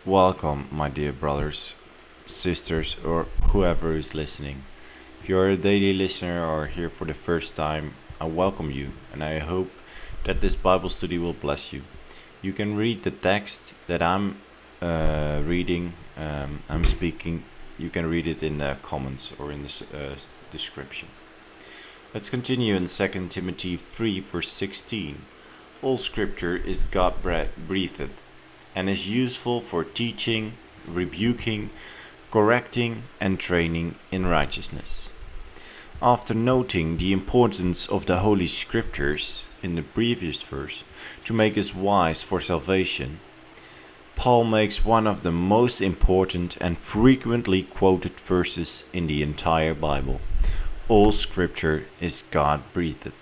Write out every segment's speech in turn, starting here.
Welcome, my dear brothers, sisters, or whoever is listening. If you're a daily listener or here for the first time, I welcome you and I hope that this Bible study will bless you. You can read the text that I'm reading, I'm speaking. You can read it in the comments or in the description. Let's continue in 2 Timothy 3, verse 16. All scripture is God breathed and is useful for teaching, rebuking, correcting, and training in righteousness. After noting the importance of the Holy Scriptures in the previous verse to make us wise for salvation, Paul makes one of the most important and frequently quoted verses in the entire Bible. All Scripture is God breathed.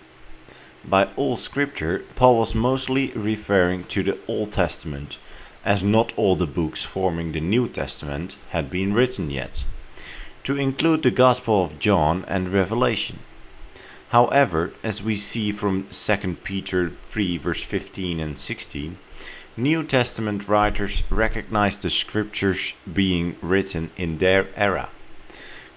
By all Scripture, Paul was mostly referring to the Old Testament, as not all the books forming the New Testament had been written yet, to include the Gospel of John and Revelation. However, as we see from 2 Peter 3 verse 15 and 16, New Testament writers recognized the Scriptures being written in their era.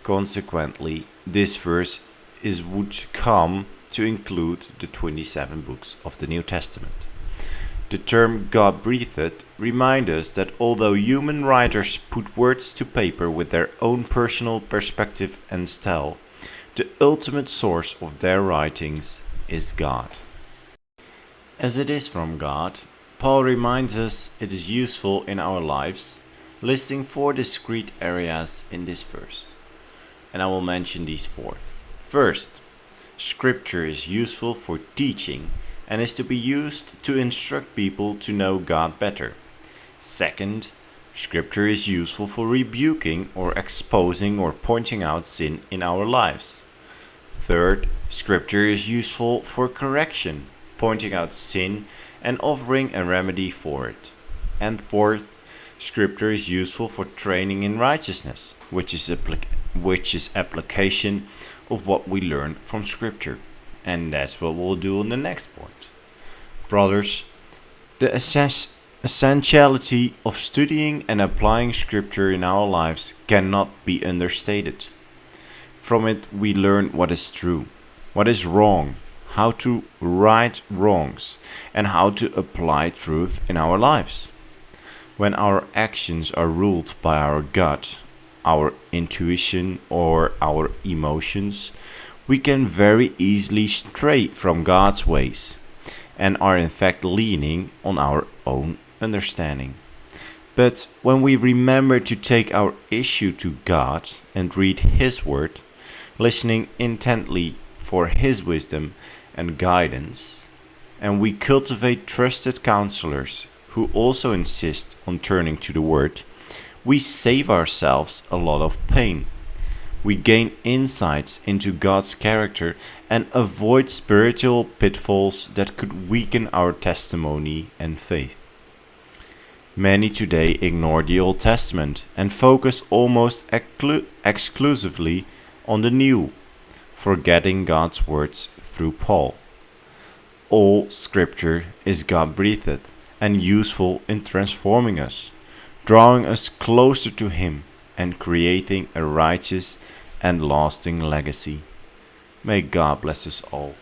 Consequently, this verse would come to include the 27 books of the New Testament. The term God-breathed reminds us that although human writers put words to paper with their own personal perspective and style, the ultimate source of their writings is God. As it is from God, Paul reminds us it is useful in our lives, listing 4 discrete areas in this verse. And I will mention these 4. First, Scripture is useful for teaching and is to be used to instruct people to know God better. Second, Scripture is useful for rebuking or exposing or pointing out sin in our lives. Third, Scripture is useful for correction, pointing out sin and offering a remedy for it. And fourth, Scripture is useful for training in righteousness, which is application of what we learn from Scripture. And that's what we'll do on the next point. Brothers, the essentiality of studying and applying Scripture in our lives cannot be understated. From it we learn what is true, what is wrong, how to right wrongs, and how to apply truth in our lives. When our actions are ruled by our gut, our intuition, or our emotions, we can very easily stray from God's ways and are in fact leaning on our own understanding. But when we remember to take our issue to God and read His Word, listening intently for His wisdom and guidance, and we cultivate trusted counselors who also insist on turning to the Word, we save ourselves a lot of pain. We gain insights into God's character and avoid spiritual pitfalls that could weaken our testimony and faith. Many today ignore the Old Testament and focus almost exclusively on the New, forgetting God's words through Paul. All Scripture is God-breathed and useful in transforming us, drawing us closer to Him, and creating a righteous and lasting legacy. May God bless us all.